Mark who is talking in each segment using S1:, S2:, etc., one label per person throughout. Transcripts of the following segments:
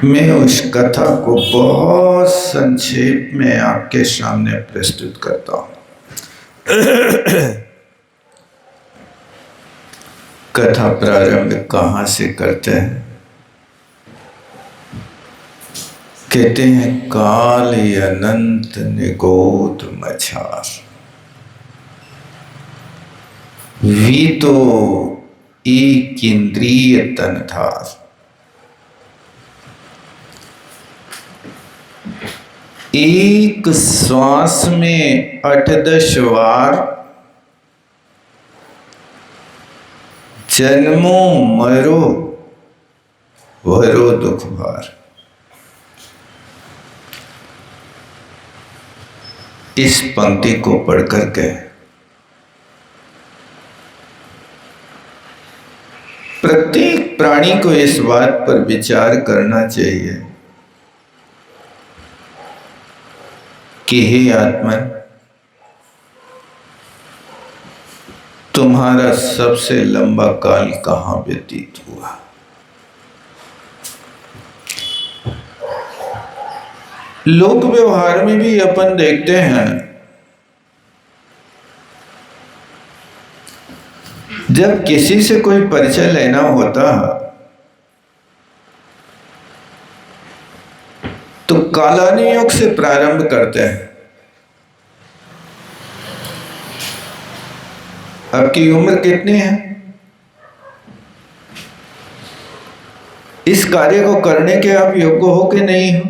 S1: मैं उस कथा को बहुत संक्षेप में आपके सामने प्रस्तुत करता हूँ। कथा प्रारंभ कहाँ से करते हैं? कहते हैं काल अनंत निगोद मझार, वी तो एक इंद्रिय तनधार। एक श्वास में 8-10 बार जन्मो मरो वरो दुख भार। इस पंक्ति को पढ़कर के प्रत्येक प्राणी को इस बात पर विचार करना चाहिए कि हे आत्मन, तुम्हारा सबसे लंबा काल कहाँ व्यतीत हुआ। लोक व्यवहार में भी अपन देखते हैं, जब किसी से कोई परिचय लेना होता तो कालानुयोग से प्रारंभ करते हैं। आपकी उम्र कितनी है? इस कार्य को करने के आप योग्य हो कि नहीं हो?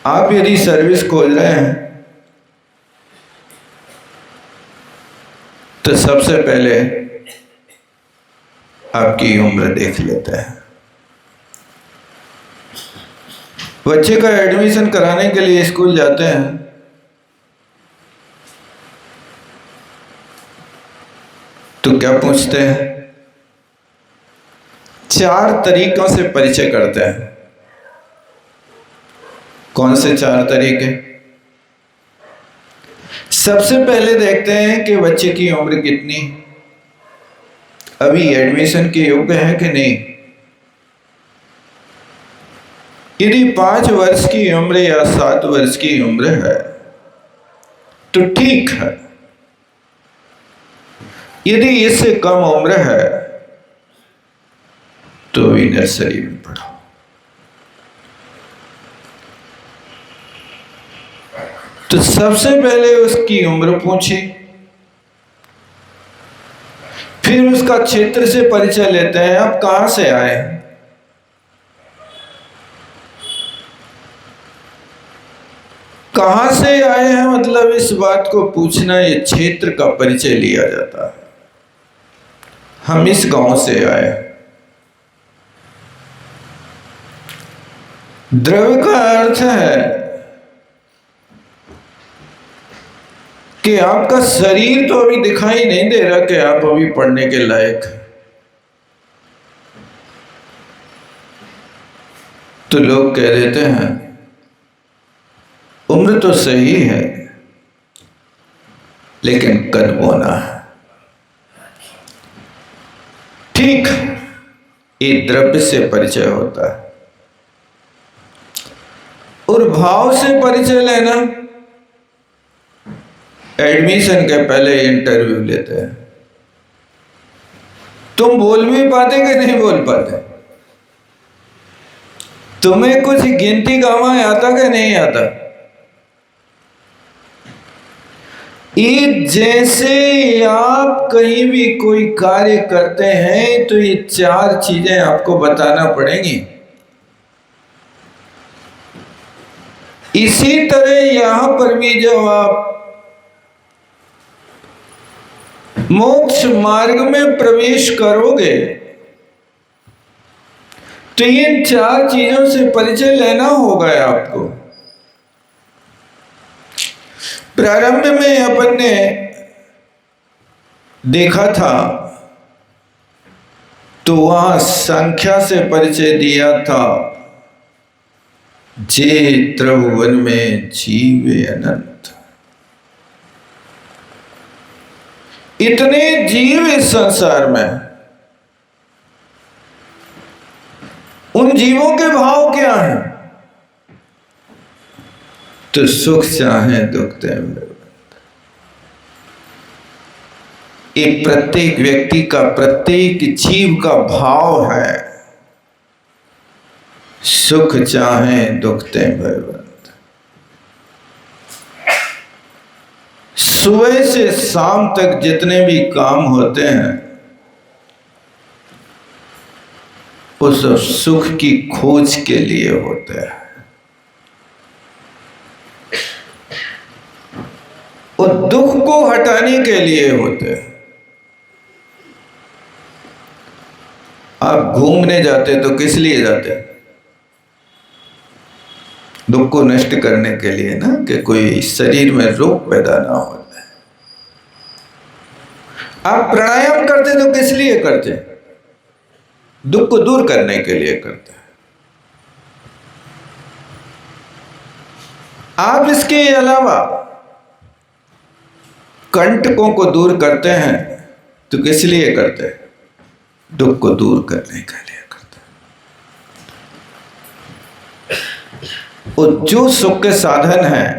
S1: आप यदि सर्विस खोज रहे हैं तो सबसे पहले आपकी उम्र देख लेते हैं। बच्चे का एडमिशन कराने के लिए स्कूल जाते हैं तो क्या पूछते हैं? 4 तरीकों से परिचय करते हैं। कौन से 4 तरीके? सबसे पहले देखते हैं कि बच्चे की उम्र कितनी, अभी एडमिशन के योग्य है कि नहीं। यदि 5 वर्ष की उम्र या 7 वर्ष की उम्र है तो ठीक है। यदि इससे कम उम्र है तो भी नर्सरी में पढ़ो। तो सबसे पहले उसकी उम्र पूछी, फिर उसका क्षेत्र से परिचय लेते हैं। आप कहां से आए हैं? कहां से आए हैं मतलब इस बात को पूछना, ये क्षेत्र का परिचय लिया जाता है। हम इस गांव से आए। द्रव्य का अर्थ है कि आपका शरीर तो अभी दिखाई नहीं दे रहा कि आप अभी पढ़ने के लायक हैं। तो लोग कह देते हैं उम्र तो सही है लेकिन कद बोना है। ठीक, ये द्रव्य से परिचय होता है। और भाव से परिचय लेना, एडमिशन के पहले इंटरव्यू लेते हैं। तुम बोल भी पाते कि नहीं बोल पाते? तुम्हें कुछ गिनती गामा आता कि नहीं आता? ये जैसे आप कहीं भी कोई कार्य करते हैं तो ये 4 चीजें आपको बताना पड़ेंगी। इसी तरह यहां पर भी जब आप मोक्ष मार्ग में प्रवेश करोगे तो इन 4 चीजों से परिचय लेना होगा आपको। प्रारंभ में अपन ने देखा था तो वहां संख्या से परिचय दिया था। जे त्रिभुवन में जीवे अनंत, इतने जीव इस संसार में उन जीवों के भाव क्या हैं? तो सुख चाहे दुख ते भय। ये प्रत्येक व्यक्ति का, प्रत्येक जीव का भाव है, सुख चाहे दुख ते भय। सुबह से शाम तक जितने भी काम होते हैं वो सब सुख की खोज के लिए होते हैं। वो दुख को हटाने के लिए होते हैं। आप घूमने जाते तो किस लिए जाते? दुख को नष्ट करने के लिए ना, कि कोई शरीर में रोग पैदा ना हो जाए। आप प्राणायाम करते तो किस लिए करते? दुख को दूर करने के लिए करते हैं। आप इसके अलावा कंटकों को दूर करते हैं तो किस लिए करते हैं? दुख को दूर करने के लिए करते हैं। और जो सुख के साधन हैं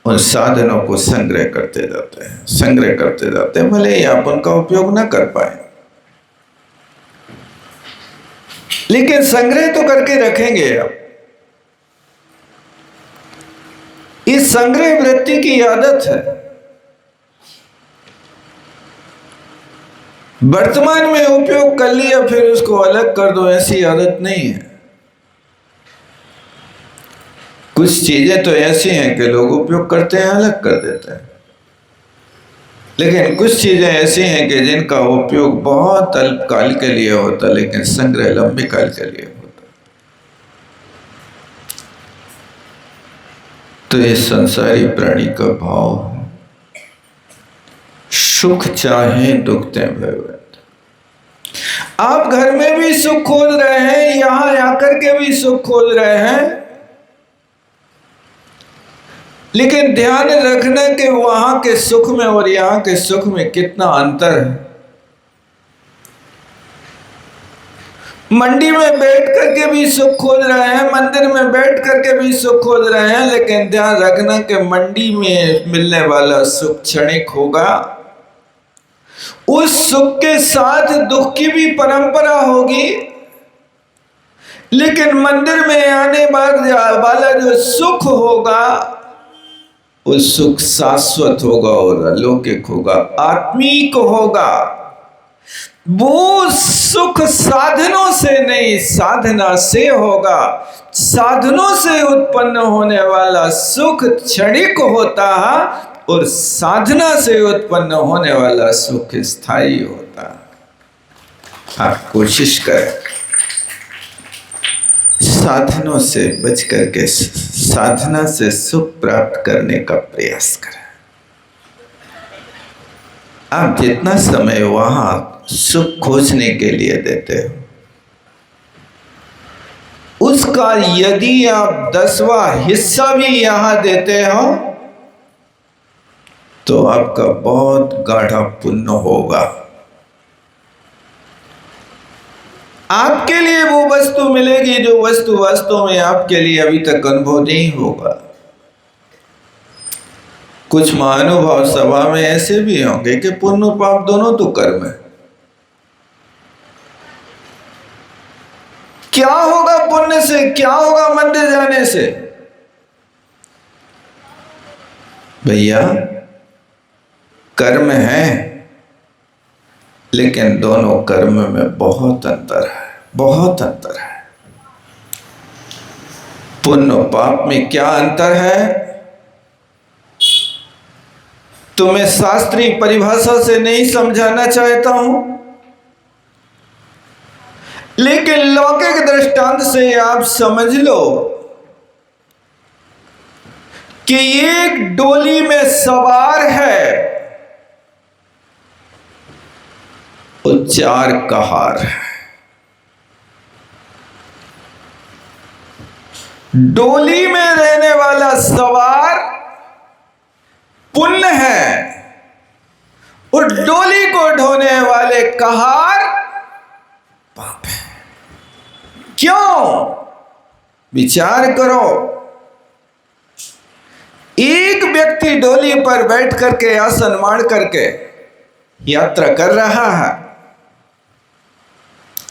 S1: उन साधनों को संग्रह करते जाते हैं, संग्रह करते जाते हैं, भले ही आप उनका उपयोग ना कर पाए, लेकिन संग्रह तो करके रखेंगे आप। इस संग्रह वृत्ति की आदत है। वर्तमान में उपयोग कर लिया फिर उसको अलग कर दो, ऐसी आदत नहीं है। कुछ चीजें तो ऐसी हैं कि लोग उपयोग करते हैं, अलग कर देते हैं, लेकिन कुछ चीजें ऐसी हैं कि जिनका उपयोग बहुत अल्पकाल के लिए होता है, लेकिन संग्रह लंबे काल के लिए होता है। तो ये संसारी प्राणी का भाव है, सुख चाहे दुख ते भय। आप घर में भी सुख खोज रहे हैं, यहां आकर के भी सुख खोज रहे हैं, लेकिन ध्यान रखना कि वहां के सुख में और यहां के सुख में कितना अंतर है। मंडी में बैठ करके भी सुख खोज रहे हैं, मंदिर में बैठ करके भी सुख खोज रहे हैं, लेकिन ध्यान रखना कि मंडी में मिलने वाला सुख क्षणिक होगा। उस सुख के साथ दुख की भी परंपरा होगी, लेकिन मंदिर में आने वाला जो सुख होगा वो सुख शाश्वत होगा और अलौकिक होगा, आत्मिक होगा। वो सुख साधनों से नहीं, साधना से होगा। साधनों से उत्पन्न होने वाला सुख क्षणिक होता है और साधना से उत्पन्न होने वाला सुख स्थायी होता है। आप कोशिश करें, साधनों से बच करके साधना से सुख प्राप्त करने का प्रयास करें। आप जितना समय वहां सुख खोजने के लिए देते हो, उसका यदि आप 10वां हिस्सा भी यहां देते हो तो आपका बहुत गाढ़ा पुण्य होगा। आपके लिए वो वस्तु मिलेगी जो वस्तु वास्तव में आपके लिए अभी तक अनुभव नहीं होगा। कुछ महानुभाव सभा में ऐसे भी होंगे कि पुण्य पाप दोनों तो कर्म है। क्या होगा पुण्य से, क्या होगा मंदिर जाने से? भैया कर्म है, लेकिन दोनों कर्म में बहुत अंतर है, बहुत अंतर है। पुण्य पाप में क्या अंतर है तो मैं शास्त्रीय परिभाषा से नहीं समझाना चाहता हूं, लेकिन लौकिक दृष्टांत से आप समझ लो कि एक डोली में सवार है और 4 कहार है। डोली में रहने वाला सवार पुण्य है और डोली को ढोने वाले कहार पाप है। क्यों? विचार करो, एक व्यक्ति डोली पर बैठ करके आसन मार करके यात्रा कर रहा है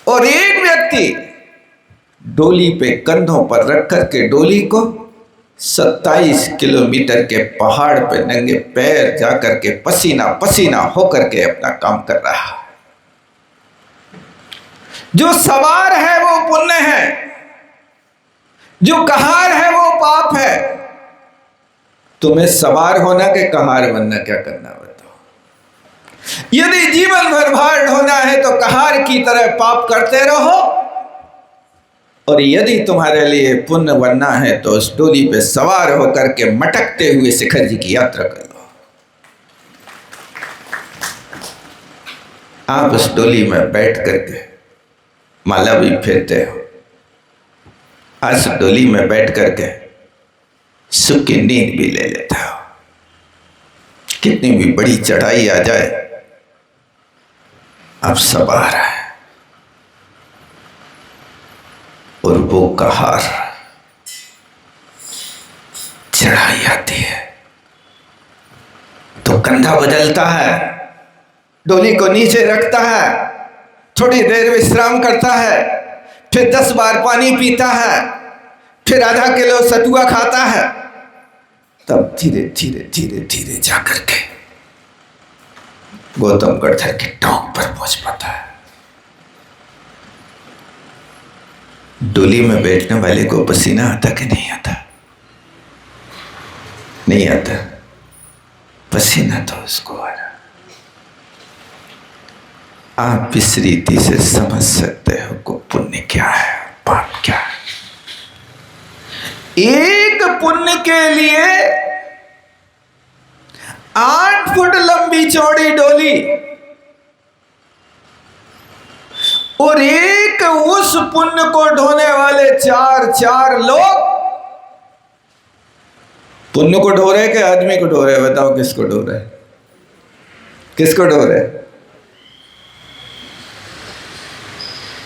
S1: और एक व्यक्ति डोली पे कंधों पर रख करके डोली को 27 किलोमीटर के पहाड़ पे नंगे पैर जाकर के पसीना पसीना होकर के अपना काम कर रहा है। जो सवार है वो पुण्य है, जो कहार है वो पाप है। तुम्हें सवार होना के कहार बनना क्या करना बताओ? यदि जीवन भर भार ढोना है तो कहार की तरह पाप करते रहो, और यदि तुम्हारे लिए पुण्य बनना है तो उस डोली पे सवार होकर के मटकते हुए शिखर जी की यात्रा कर लो। आप उस डोली में बैठ करके माला भी फेरते हो, आज डोली में बैठ करके सुख की नींद भी ले लेता हो। कितनी भी बड़ी चढ़ाई आ जाए, अब सवार है और वो कहार चढ़ाई आती है तो कंधा बदलता है, डोली को नीचे रखता है, थोड़ी देर विश्राम करता है, फिर 10 बार पानी पीता है, फिर आधा किलो सतुआ खाता है, तब धीरे धीरे धीरे धीरे जाकर के गौतम गढ़धर की टोंक पर पहुंच पाता है। डोली में बैठने वाले को पसीना आता कि नहीं आता? नहीं आता, पसीना तो उसको आ रहा। आप इस रीति से समझ सकते हो को पुण्य क्या है, पाप क्या है। एक पुण्य के लिए 8 फुट लंबी चौड़ी डोली और एक उस पुण्य को ढोने वाले 4 लोग। पुण्य को ढो रहे कि आदमी को ढो रहे? बताओ किसको ढो रहे? किसको ढो रहे?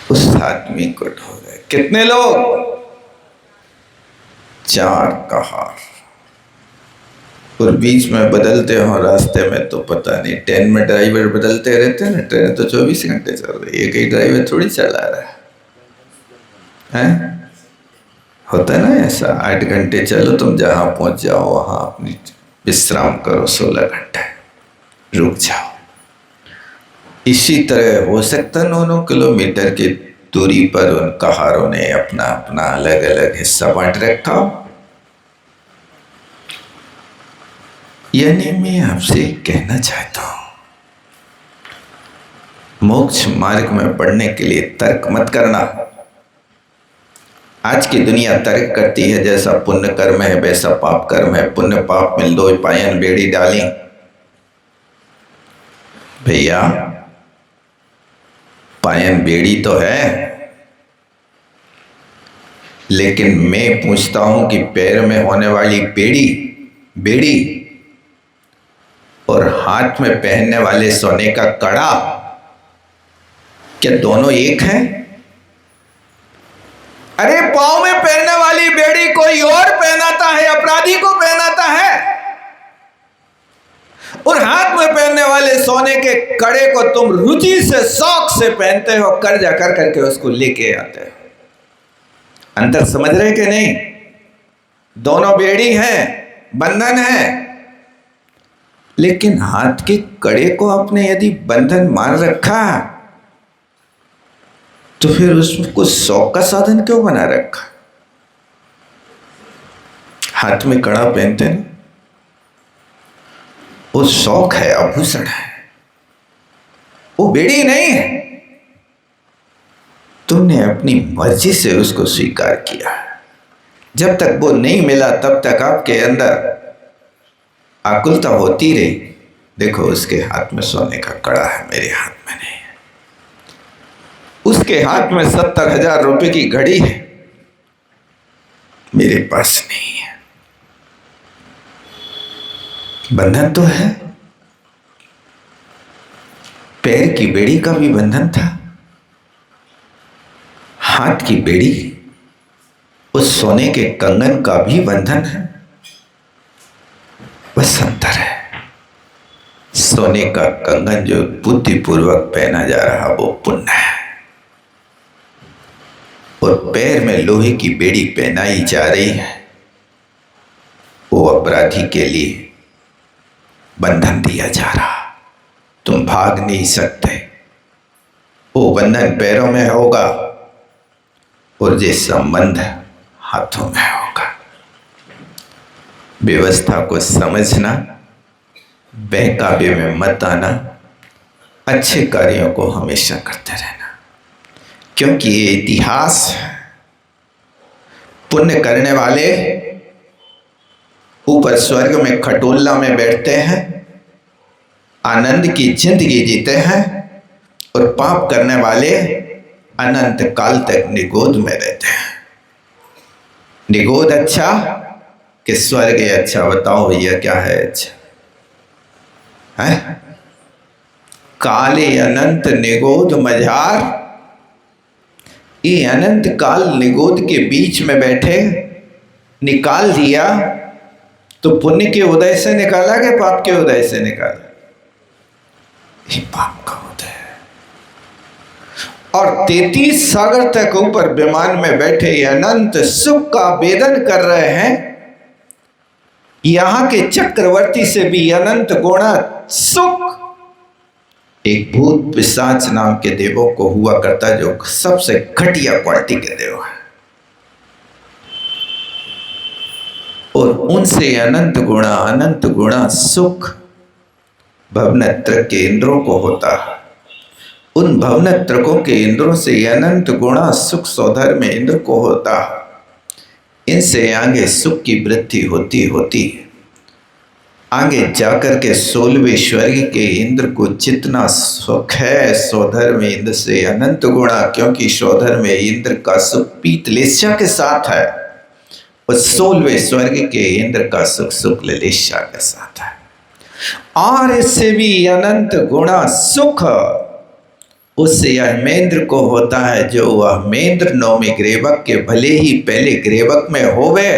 S1: उस आदमी को ढो रहे। कितने लोग? 4 कहार। और बीच में बदलते हो रास्ते में तो पता नहीं, ट्रेन में ड्राइवर बदलते रहते हैं ना, ट्रेन तो 24 घंटे चल रही है, एक ही ड्राइवर थोड़ी चला रहा है? होता ना ऐसा, 8 घंटे चलो, तुम जहां पहुंच जाओ वहां अपनी विश्राम करो, 16 घंटे रुक जाओ। इसी तरह हो सकता 9 किलोमीटर की दूरी पर उन कहारों ने अपना अपना अलग अलग हिस्सा बांट रखा। यानी मैं आपसे कहना चाहता हूं, मोक्ष मार्ग में बढ़ने के लिए तर्क मत करना। आज की दुनिया तर्क करती है, जैसा पुण्य कर्म है वैसा पाप कर्म है, पुण्य पाप मिल दो पायन बेड़ी डाली। भैया पायन बेड़ी तो है, लेकिन मैं पूछता हूं कि पैर में होने वाली बेड़ी और हाथ में पहनने वाले सोने का कड़ा, क्या दोनों एक हैं? अरे पांव में पहनने वाली बेड़ी कोई और पहनाता है, अपराधी को पहनाता है, और हाथ में पहनने वाले सोने के कड़े को तुम रुचि से शौक से पहनते हो, कर्जा कर करके उसको लेके आते हो। अंतर समझ रहे कि नहीं? दोनों बेड़ी हैं, बंधन है, लेकिन हाथ के कड़े को आपने यदि बंधन मान रखा तो फिर उसको शौक का साधन क्यों बना रखा? हाथ में कड़ा पहनते हैं, वो शौक है, आभूषण है, वो बेड़ी नहीं है। तुमने अपनी मर्जी से उसको स्वीकार किया। जब तक वो नहीं मिला तब तक आपके अंदर आकुलता होती रही। देखो उसके हाथ में सोने का कड़ा है, मेरे हाथ में नहीं है। उसके हाथ में 70,000 रुपए की घड़ी है, मेरे पास नहीं है। बंधन तो है, पैर की बेड़ी का भी बंधन था, हाथ की बेड़ी उस सोने के कंगन का भी बंधन है, बस अंतर है। सोने का कंगन जो बुद्धिपूर्वक पहना जा रहा वो पुण्य है, और पैर में लोहे की बेड़ी पहनाई जा रही है वो अपराधी के लिए बंधन दिया जा रहा। तुम भाग नहीं सकते, वो बंधन पैरों में होगा और ये संबंध हाथों में होगा। व्यवस्था को समझना, बहकावे में मत आना, अच्छे कार्यों को हमेशा करते रहना, क्योंकि ये इतिहास है। पुण्य करने वाले ऊपर स्वर्ग में खटोला में बैठते हैं, आनंद की जिंदगी जीते हैं, और पाप करने वाले अनंत काल तक निगोद में रहते हैं। निगोद अच्छा कि स्वर्ग अच्छा? बताओ भैया, क्या है अच्छा है? काले अनंत निगोद मझार, ये अनंत काल निगोद के बीच में बैठे, निकाल दिया तो पुण्य के उदय से निकाला कि पाप के उदय से निकाला? ये पाप का उदय है। और 33 सागर तक ऊपर विमान में बैठे ये अनंत सुख का वेदन कर रहे हैं। यहां के चक्रवर्ती से भी अनंत गुणा सुख एक भूत पिशाच नाम के देवों को हुआ करता, जो सबसे घटिया क्वालिटी के देव है, और उनसे अनंत गुणा सुख भवनत्र के इंद्रों को होता है। उन भवनत्रकों के इंद्रों से अनंत गुणा सुख सौधर में इंद्र को होता। इनसे आगे सुख की वृद्धि होती होती आगे जाकर के 16वें स्वर्ग के इंद्र को जितना सुख है सौधर में इंद्र से अनंत गुणा, क्योंकि सौधर में इंद्र का सुख पीतलेश्या के साथ है, और 16वें स्वर्ग के इंद्र का सुख शुक्ललेश्या के साथ है। और इससे भी अनंत गुणा सुख उससे अहमेंद्र को होता है, जो अहमेंद्र नौमी ग्रेवक के भले ही पहले ग्रेवक में होवे,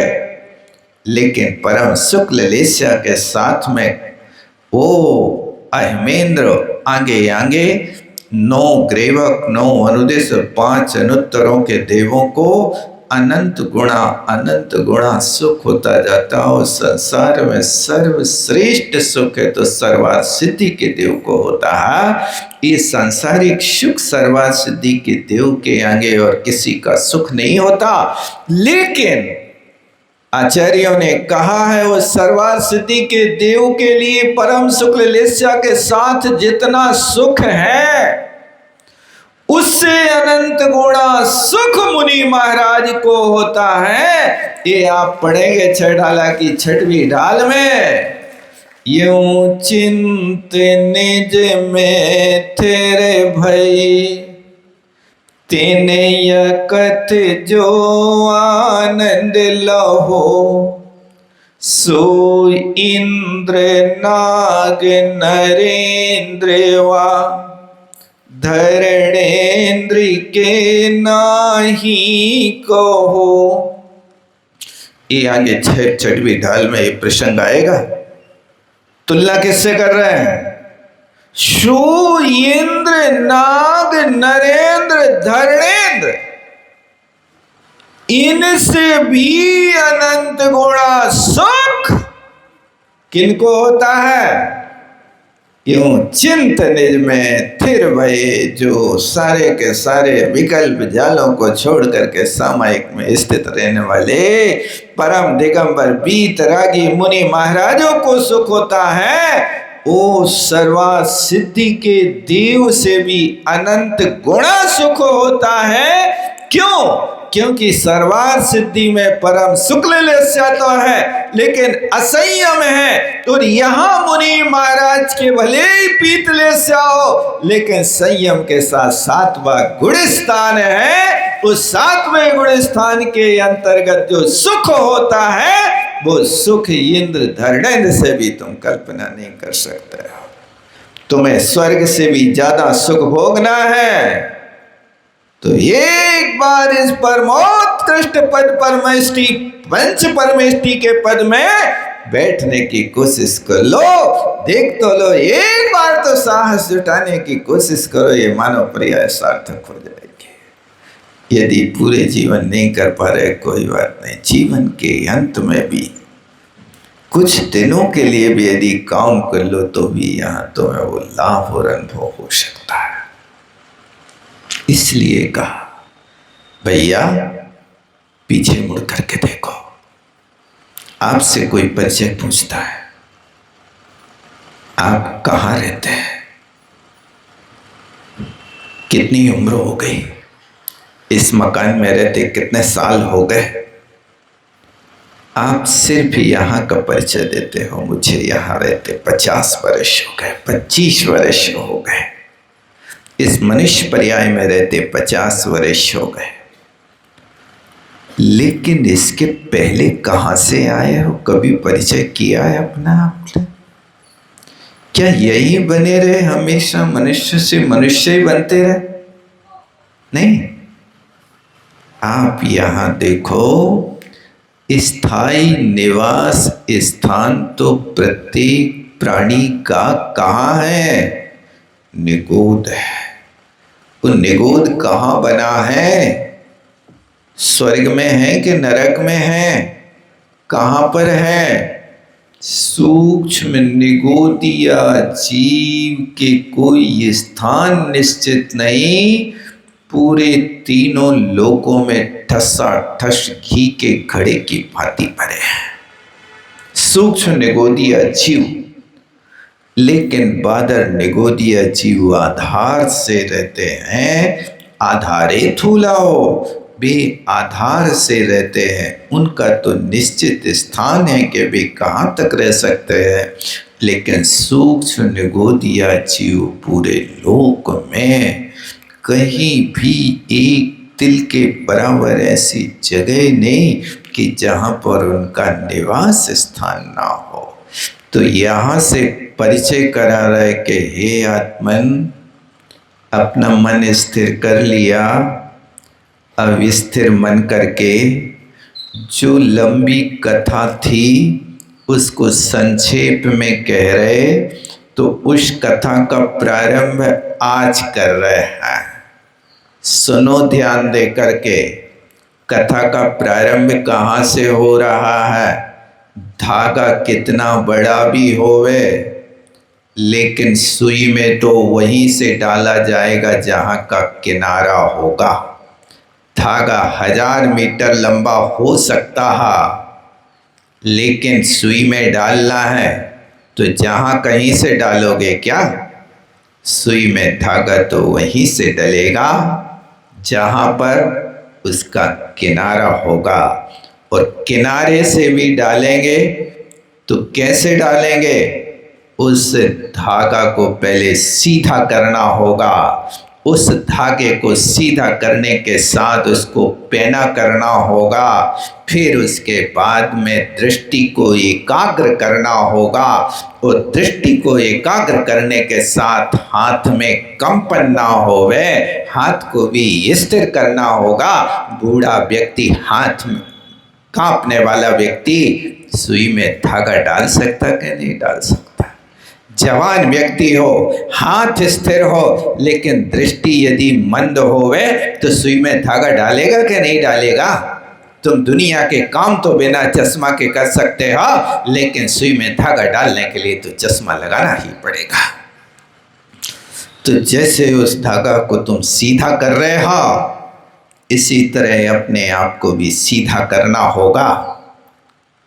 S1: लेकिन परम शुक्ललेश्या के साथ में वो अहमेंद्र आगे आगे 9 ग्रेवक, 9 अनुदेश, 5 अनुत्तरों के देवों को अनंत गुणा सुख होता जाता हो। संसार में सर्वश्रेष्ठ सुख है तो सर्वार्थ सिद्धि के देव को होता है। ये सांसारिक सुख सर्वार्थ सिद्धि के देव के आगे और किसी का सुख नहीं होता। लेकिन आचार्यों ने कहा है वो सर्वार्थ सिद्धि के देव के लिए परम शुक्ललेश्या के साथ जितना सुख है उससे अनंत गुणा सुख मुनि महाराज को होता है। ये आप पढ़ेंगे छठाला की 6वीं ढाल में। यूं चिंत निज में तेरे भई, तेने यकत जो आनंद लहो, सो इंद्र नाग नरेंद्र वा, धरणेन्द्र के नाही कहो। ये आगे 6वीं ढाल में ये प्रसंग आएगा। तुलना किससे कर रहे हैं? शु इंद्र नाग नरेंद्र धरणेन्द्र, इनसे भी अनंत गुणा सुख किनको होता है? यूं चिंत निज में थिर भये, जो सारे के सारे विकल्प जालों को छोड़ करके सामायिक में स्थित रहने वाले परम दिगंबर बीतरागी मुनि महाराजों को सुख होता है। वो सर्वार्थ सिद्धि के देव से भी अनंत गुणा सुख होता है। क्यों? क्योंकि सर्वार्थ सिद्धि में परम शुक्ललेश्या तो है लेकिन असंयम है। तो यहाँ मुनि महाराज के भले ही पीतलेश्या हो लेकिन संयम के साथ 7वां गुण स्थान है। उस 7वें गुण स्थान के अंतर्गत जो सुख होता है वो सुख इंद्र धरणेन्द्र से भी तुम कल्पना नहीं कर सकते हो। तुम्हें स्वर्ग से भी ज्यादा सुख भोगना है तो एक बार इस परमोत्कृष्ट पद परमेष्टि पंच परमेष्टि के पद में बैठने की कोशिश कर लो, देख तो लो, एक बार तो साहस जुटाने की कोशिश करो, ये मानव पर्याय सार्थक हो जाएगी। यदि पूरे जीवन नहीं कर पा रहे कोई बात नहीं, जीवन के अंत में भी कुछ दिनों के लिए भी यदि काम कर लो तो भी यहाँ तुम्हें वो लाभ और अनुभव हो सकता है। इसलिए कहा भैया पीछे मुड़ करके देखो। आपसे कोई परिचय पूछता है आप कहाँ रहते हैं, कितनी उम्र हो गई, इस मकान में रहते कितने साल हो गए, आप सिर्फ यहाँ का परिचय देते हो, मुझे यहाँ रहते 50 वर्ष हो गए, 25 वर्ष हो गए, इस मनुष्य पर्याय में रहते 50 वर्ष हो गए। लेकिन इसके पहले कहाँ से आए हो, कभी परिचय किया है अपना आपने? क्या यही बने रहे हमेशा, मनुष्य से मनुष्य ही बनते रहे? नहीं, आप यहाँ देखो, स्थायी निवास स्थान तो प्रत्येक प्राणी का कहाँ है? निगोद है। वो निगोद कहाँ बना है? स्वर्ग में है कि नरक में है? कहाँ पर है? सूक्ष्म निगोदिया जीव के कोई स्थान निश्चित नहीं, पूरे तीनों लोकों में ठसाठस घी के घड़े की भांति भरे हैं सूक्ष्म निगोदिया जीव। लेकिन बादर निगोदिया जीव आधार से रहते हैं, आधारे थूलाओ, वे आधार से रहते हैं, उनका तो निश्चित स्थान है कि वे कहाँ तक रह सकते हैं। लेकिन सूक्ष्म निगोदिया जीव पूरे लोक में कहीं भी एक तिल के बराबर ऐसी जगह नहीं कि जहाँ पर उनका निवास स्थान ना हो। तो यहाँ से परिचय करा रहे कि हे आत्मन, अपना मन स्थिर कर लिया, अब स्थिर मन करके जो लंबी कथा थी उसको संक्षेप में कह रहे, तो उस कथा का प्रारंभ आज कर रहे हैं। सुनो ध्यान दे करके, कथा का प्रारंभ कहाँ से हो रहा है? धागा कितना बड़ा भी होवे, लेकिन सुई में तो वहीं से डाला जाएगा जहाँ का किनारा होगा। धागा 1000 मीटर लंबा हो सकता है, लेकिन सुई में डालना है तो जहाँ कहीं से डालोगे क्या? सुई में धागा तो वहीं से डलेगा जहाँ पर उसका किनारा होगा। और किनारे से भी डालेंगे तो कैसे डालेंगे? उस धागा को पहले सीधा करना होगा, उस धागे को सीधा करने के साथ उसको पैना करना होगा, फिर उसके बाद में दृष्टि को एकाग्र करना होगा, और दृष्टि को एकाग्र करने के साथ हाथ में कंपन ना होवे, हाथ को भी स्थिर करना होगा। बूढ़ा व्यक्ति, हाथ में कांपने वाला व्यक्ति सुई में धागा डाल सकता कि नहीं डाल सकता? जवान व्यक्ति हो, हाथ स्थिर हो, लेकिन दृष्टि यदि मंद होवे तो सुई में धागा डालेगा कि नहीं डालेगा? तुम दुनिया के काम तो बिना चश्मा के कर सकते हो, लेकिन सुई में धागा डालने के लिए तो चश्मा लगाना ही पड़ेगा। तो जैसे उस धागा को तुम सीधा कर रहे हो, इसी तरह अपने आप को भी सीधा करना होगा।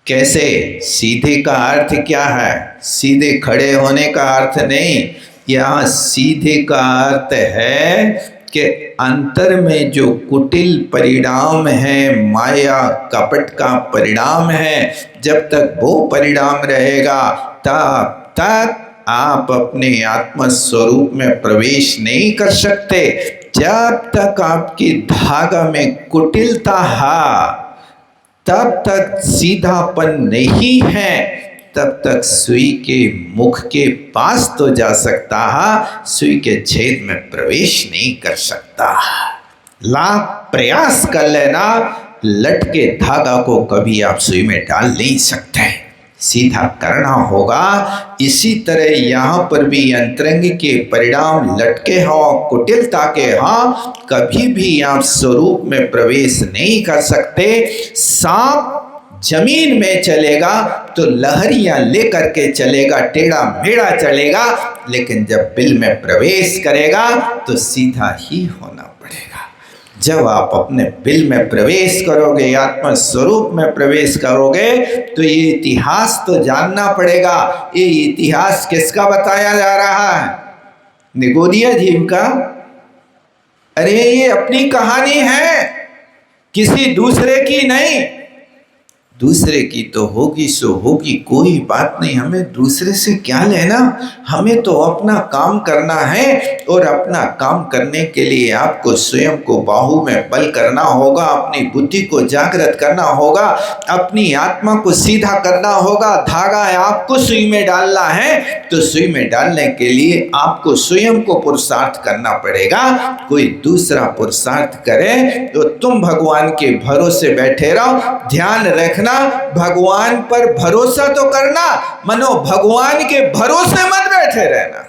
S1: कैसे? सीधे का अर्थ क्या है? सीधे खड़े होने का अर्थ नहीं, यहाँ सीधे का अर्थ है कि अंतर में जो कुटिल परिणाम है, माया कपट का परिणाम है, जब तक वो परिणाम रहेगा तब तक आप अपने आत्म स्वरूप में प्रवेश नहीं कर सकते। जब तक आपकी धागा में कुटिलता है, तब तक सीधापन नहीं है, तब तक सुई के मुख के पास तो जा सकता है, सुई के छेद में प्रवेश नहीं कर सकता। लाख प्रयास कर लेना, लटके धागा को कभी आप सुई में डाल नहीं सकते, सीधा करना होगा। इसी तरह यहाँ पर भी अंतरंग के परिणाम लटके हों, कुटिलता के हों, कभी भी आप स्वरूप में प्रवेश नहीं कर सकते। सांप जमीन में चलेगा तो लहरियां लेकर के चलेगा, टेढ़ा मेढ़ा चलेगा, लेकिन जब बिल में प्रवेश करेगा तो सीधा ही होना पड़ेगा। जब आप अपने बिल में प्रवेश करोगे, आत्मा स्वरूप में प्रवेश करोगे, तो ये इतिहास तो जानना पड़ेगा। ये इतिहास किसका बताया जा रहा है? निगोदिया जीव का। अरे ये अपनी कहानी है, किसी दूसरे की नहीं। दूसरे की तो होगी सो होगी, कोई बात नहीं, हमें दूसरे से क्या लेना। हमें तो अपना काम करना है, और अपना काम करने के लिए आपको स्वयं को बाहु में बल करना होगा, अपनी बुद्धि को जागृत करना होगा, अपनी आत्मा को सीधा करना होगा। धागा आपको सुई में डालना है, तो सुई में डालने के लिए आपको स्वयं को पुरुषार्थ करना पड़ेगा। कोई दूसरा पुरुषार्थ करे तो तुम भगवान के भरोसे बैठे रहो। ध्यान रखना, भगवान पर भरोसा तो करना, मनो भगवान के भरोसे मत बैठे रहना।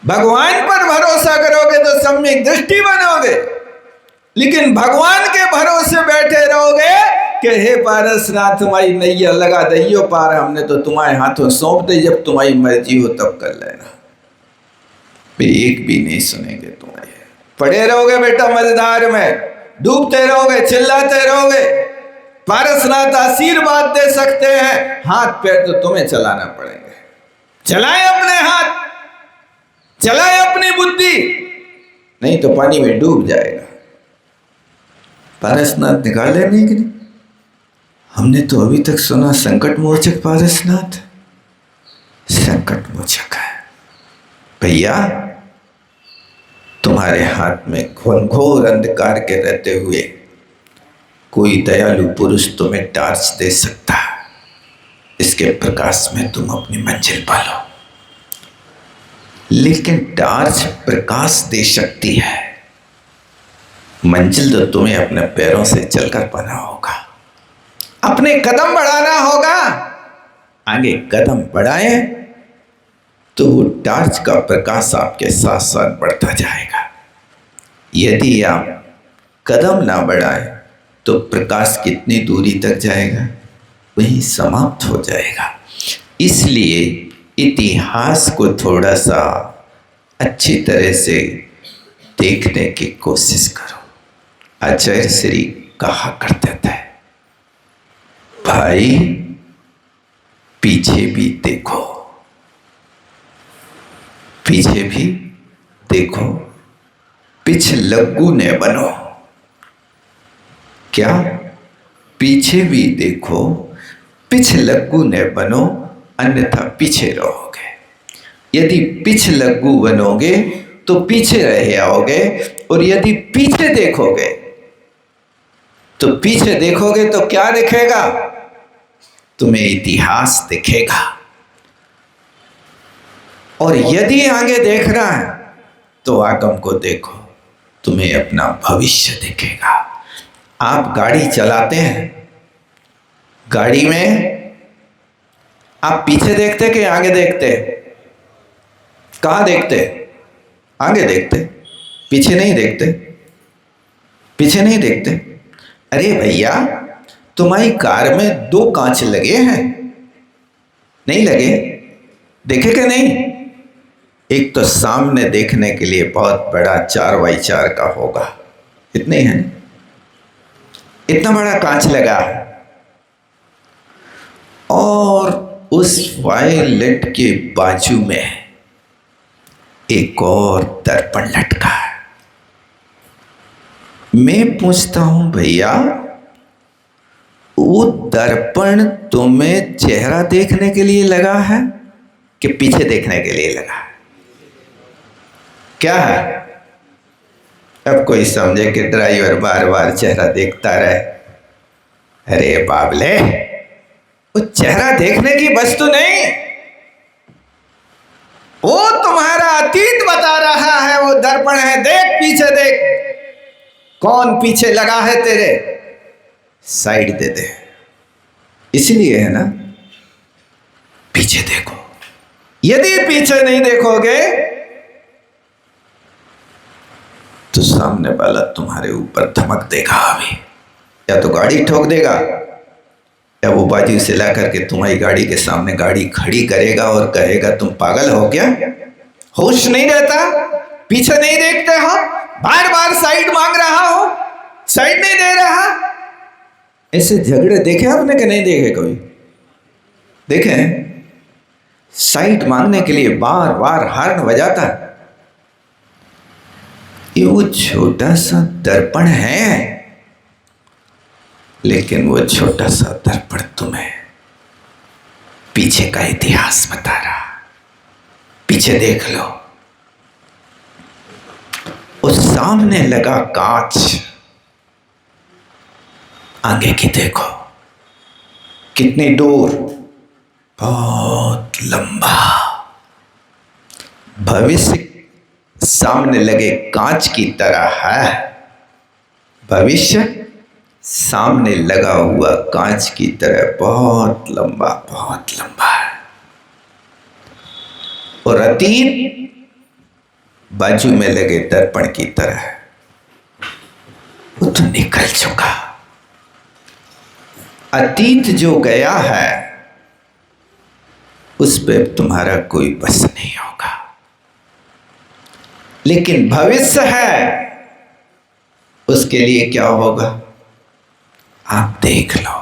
S1: भगवान पर भरोसा करोगे तो सम्यक दृष्टि बनोगे, लेकिन भगवान के भरोसे बैठे रहोगे कि हे पारसनाथ तुम्हारी नैया लगा दैयो पार, हमने तो तुम्हारे हाथों सौंप दे, जब तुम्हारी मर्जी हो तब कर लेना। एक भी नहीं सुनेंगे तुम्हारे, पड़े रहोगे बेटा मझधार में, डूबते रहोगे, चिल्लाते रहोगे। पारसनाथ आशीर्वाद दे सकते हैं, हाथ पैर तो तुम्हें चलाना पड़ेगा। चलाए अपने हाथ, चलाए अपनी बुद्धि, नहीं तो पानी में डूब जाएगा। पारसनाथ निकाले नहीं कि नहीं? हमने तो अभी तक सुना संकट मोचक पारसनाथ, संकट मोचक है भैया। तुम्हारे हाथ में घोर अंधकार के रहते हुए कोई दयालु पुरुष तुम्हें टार्च दे सकता है, इसके प्रकाश में तुम अपनी मंजिल पालो। लेकिन टार्च प्रकाश दे सकती है, मंजिल तो तुम्हें अपने पैरों से चलकर पाना होगा, अपने कदम बढ़ाना होगा। आगे कदम बढ़ाए तो वो टार्च का प्रकाश आपके साथ साथ बढ़ता जाएगा। यदि आप कदम ना बढ़ाएं तो प्रकाश कितनी दूरी तक जाएगा, वहीं समाप्त हो जाएगा। इसलिए इतिहास को थोड़ा सा अच्छी तरह से देखने की कोशिश करो। आचार्य श्री कहा करते थे, भाई पीछे भी देखो, पीछे भी देखो, पिछलग्गू ने बनो। क्या? पीछे भी देखो, पिछलग्गू ने बनो, अन्यथा पीछे रहोगे। यदि पिछलग्गू बनोगे तो पीछे रह जाओगे, और यदि पीछे देखोगे तो क्या दिखेगा? तुम्हें इतिहास दिखेगा। और यदि आगे देखना है तो आगम को देखो, तुम्हें अपना भविष्य दिखेगा। आप गाड़ी चलाते हैं, गाड़ी में आप पीछे देखते कि आगे देखते? कहाँ देखते? आगे देखते, पीछे नहीं देखते। पीछे नहीं देखते। अरे भैया, तुम्हारी कार में 2 कांच लगे हैं, नहीं लगे? देखे कि नहीं? एक तो सामने देखने के लिए बहुत बड़ा 4x4 का होगा, इतने हैं, इतना बड़ा कांच लगा, और उस वायलेट के बाजू में एक और दर्पण लटका है। मैं पूछता हूं भैया, वो दर्पण तुम्हें चेहरा देखने के लिए लगा है कि पीछे देखने के लिए लगा है? क्या है? अब कोई समझे कि ड्राइवर बार बार चेहरा देखता रहे। अरे बाबले, वो चेहरा देखने की वस्तु नहीं, वो तुम्हारा अतीत बता रहा है, वो दर्पण है। देख, पीछे देख, कौन पीछे लगा है तेरे, साइड दे दे। इसलिए है ना, पीछे देखो। यदि पीछे नहीं देखोगे तो सामने वाला तुम्हारे ऊपर धमक देगा अभी, या तो गाड़ी ठोक देगा या वो बाजू से ला करके तुम्हारी गाड़ी के सामने गाड़ी खड़ी करेगा और कहेगा तुम पागल हो क्या, होश नहीं रहता, पीछे नहीं देखते हो, बार बार साइड मांग रहा हो, साइड नहीं दे रहा। ऐसे झगड़े देखे आपने कि नहीं देखे? कोई देखे? साइड मांगने के लिए बार बार हॉर्न बजाता है। ये वो छोटा सा दर्पण है, लेकिन वो छोटा सा दर्पण तुम्हें पीछे का इतिहास बता रहा। पीछे देख लो, उस सामने लगा कांच, आगे की देखो कितनी दूर, बहुत लंबा। भविष्य सामने लगे कांच की तरह है। भविष्य सामने लगा हुआ कांच की तरह बहुत लंबा, बहुत लंबा है। और अतीत बाजू में लगे दर्पण की तरह है, वो तो निकल चुका। अतीत जो गया है उस पे तुम्हारा कोई बस नहीं होगा, लेकिन भविष्य है, उसके लिए क्या होगा आप देख लो।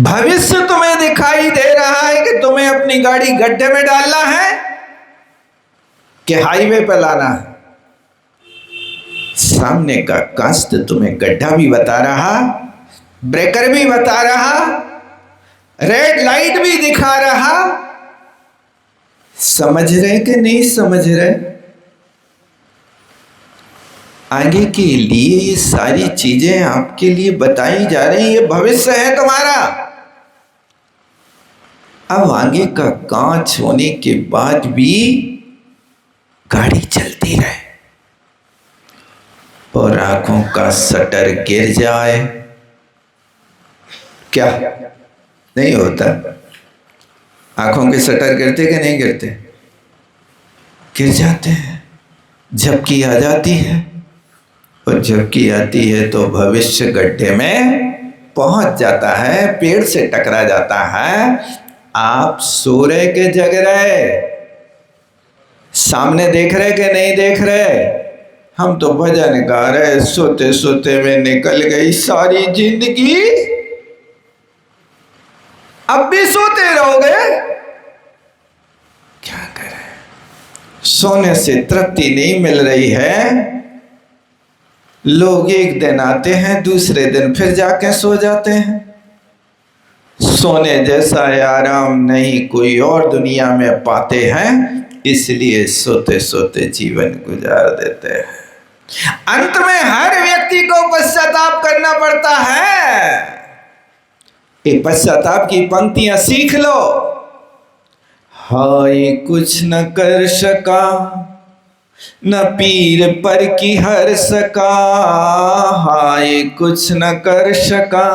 S1: भविष्य तुम्हें दिखाई दे रहा है कि तुम्हें अपनी गाड़ी गड्ढे में डालना है कि हाईवे पर लाना है। सामने का कांच तुम्हें गड्ढा भी बता रहा, ब्रेकर भी बता रहा, रेड लाइट भी दिखा रहा। समझ रहे कि नहीं समझ रहे? आगे के लिए ये सारी चीजें आपके लिए बताई जा रही, ये भविष्य है तुम्हारा। अब आगे का कांच होने के बाद भी गाड़ी चलती रहे और आंखों का शटर गिर जाए, क्या नहीं होता? आंखों के शटर गिरते कि नहीं गिरते? गिर जाते हैं, झपकी आ जाती है। और झपकी आती है तो भविष्य गड्ढे में पहुंच जाता है, पेड़ से टकरा जाता है। आप सो रहे के जग रहे, सामने देख रहे कि नहीं देख रहे? हम तो भजन गा रहे, सोते सोते में निकल गई सारी जिंदगी, अब भी सोते रहोगे। क्या करें, सोने से तृप्ति नहीं मिल रही है। लोग एक दिन आते हैं, दूसरे दिन फिर जाके सो जाते हैं। सोने जैसा आराम नहीं कोई और दुनिया में पाते हैं, इसलिए सोते सोते जीवन गुजार देते हैं। अंत में हर व्यक्ति को पश्चाताप करना पड़ता है। ये पश्चाताप की पंक्तियां सीख लो। हाय कुछ न कर सका, न पीर पर की हर सका। हाय कुछ न कर सका,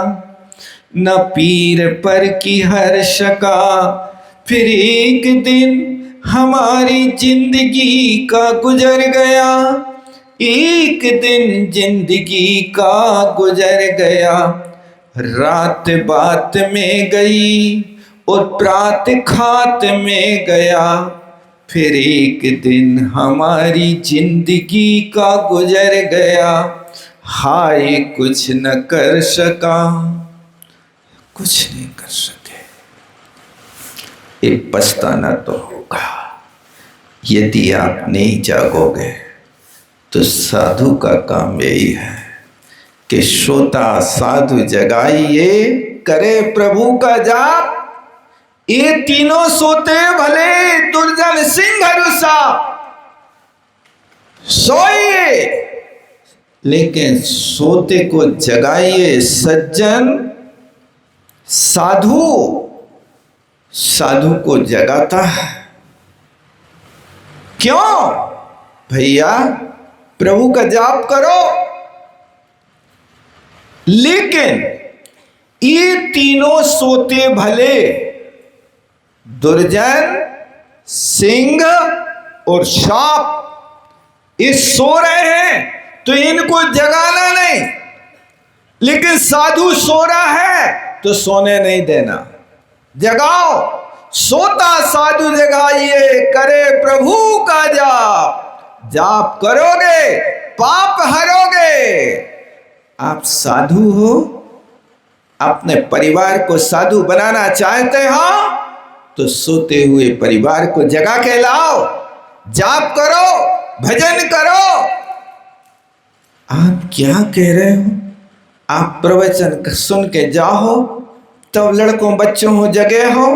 S1: न पीर पर की हर सका। फिर एक दिन हमारी जिंदगी का गुजर गया, एक दिन जिंदगी का गुजर गया। रात बात में गई और प्रात खात में गया। फिर एक दिन हमारी जिंदगी का गुजर गया। हाय कुछ न कर सका, कुछ नहीं कर सके। ये पछताना तो होगा। यदि आप नहीं जागोगे तो साधु का काम यही है कि सोता साधु जगाइए, करे प्रभु का जाप। ये तीनों सोते भले दुर्जन सिंह रुसा, सोइए लेकिन सोते को जगाइए। सज्जन साधु साधु को जगाता है। क्यों भैया? प्रभु का जाप करो, लेकिन ये तीनों सोते भले, दुर्जन, सिंह और सांप, ये सो रहे हैं तो इनको जगाना नहीं, लेकिन साधु सो रहा है तो सोने नहीं देना, जगाओ। सोता साधु जगाइए, करे प्रभु का जाप, जाप करोगे पाप हरोगे। आप साधु हो, अपने परिवार को साधु बनाना चाहते हो तो सोते हुए परिवार को जगा के लाओ, जाप करो, भजन करो। आप क्या कह रहे हो? आप प्रवचन सुन के जाओ तब लड़कों बच्चों हो जगे हो,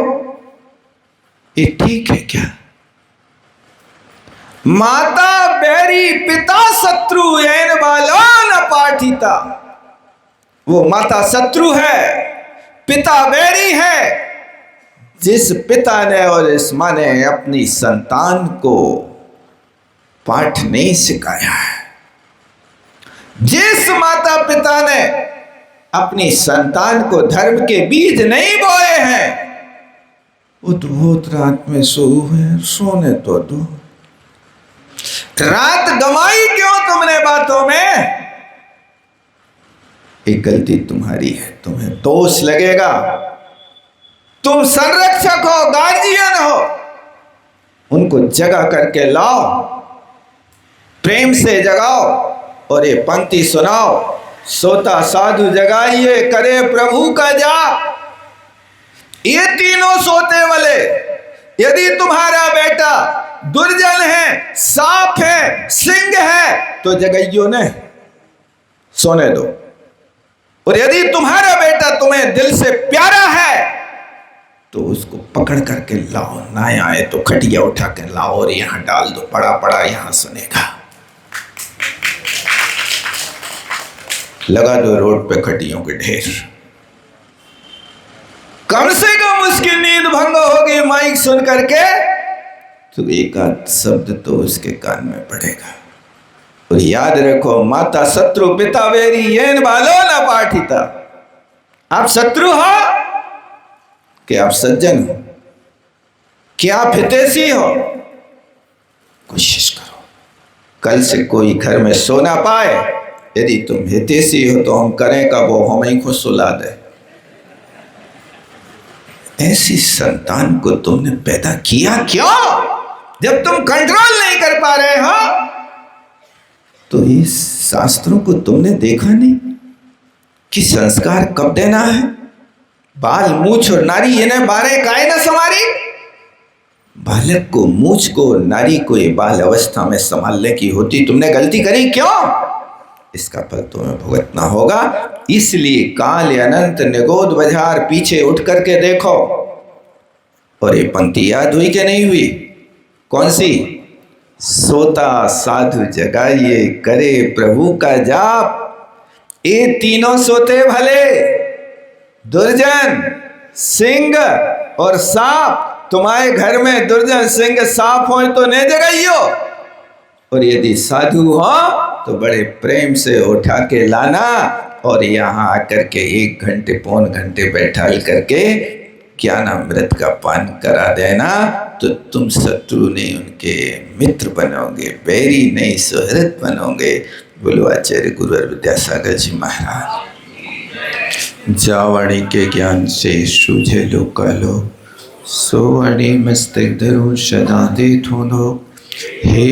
S1: ये ठीक है क्या? माता बैरी पिता शत्रु एन बालो न पाठिता। वो माता शत्रु है, पिता बैरी है। जिस पिता ने और इस माँ ने अपनी संतान को पाठ नहीं सिखाया है, जिस माता पिता ने अपनी संतान को धर्म के बीज नहीं बोए हैं, वो तो बहुत रात में सोए, सोने तो दो। रात गमाई क्यों तुमने बातों में? एक गलती तुम्हारी है, तुम्हें दोष लगेगा। तुम संरक्षक हो, गार्जियन हो, उनको जगा करके लाओ, प्रेम से जगाओ और ये पंक्ति सुनाओ, सोता साधु जगाइए, करे प्रभु का जाप। ये तीनों सोते वाले, यदि तुम्हारा बेटा दुर्जन है, सांप है, सिंह है तो जगाइयो ने, सोने दो। और यदि तुम्हारा बेटा तुम्हें दिल से प्यारा है तो उसको पकड़ करके लाओ, ना आए तो खटिया उठा के लाओ और यहां डाल दो, पड़ा पड़ा यहां सुनेगा। लगा दो रोड पे खटियों के ढेर, कम से कम उसकी नींद भंग होगी माइक सुन करके तो एक आध शब्द तो उसके कान में पड़ेगा। और याद रखो, माता शत्रु पिता बैरी येन बालो न पाठिता। आप शत्रु हो कि आप सज्जन हो, कि आप हितैषी हो? कोशिश करो कल से कोई घर में सो ना पाए। यदि तुम हितैषी हो तो हम करें का वो हमें को सुला दे। ऐसी संतान को तुमने पैदा किया क्यों? जब तुम कंट्रोल नहीं कर पा रहे हो तो इस शास्त्रों को तुमने देखा नहीं कि संस्कार कब देना है? बाल मूछ और नारी इन्हें बारे काहे न संवारी। बालक को, मूछ को, नारी को ये बाल अवस्था में संभालने की होती, तुमने गलती करी क्यों? इसका फल तुम्हें भुगतना होगा। इसलिए काल अनंत निगोद बाजार पीछे उठ करके देखो। और ये पंक्ति याद हुई कि नहीं हुई? कौन सी? सोता साधु जगाइए, करे प्रभु का जाप। ये तीनों सोते भले, दुर्जन, सिंह और सांप। तुम्हारे घर में दुर्जन, सिंह, सांप हो तो नहीं जगाइयो। और यदि साधु हो तो बड़े प्रेम से उठा के लाना और यहाँ आकर के 1 घंटे पौन घंटे बैठा करके ज्ञानामृत का पान करा देना, तो तुम शत्रु नहीं उनके मित्र बनोगे, बैरी नहीं सुहृद बनोगे। बोलो आचार्य गुरुवर विद्यासागर जी महाराज। जावाणी के ज्ञान से सूझे लोकालो, सोवाणी मस्तक धरो सदा दे थोनो। हे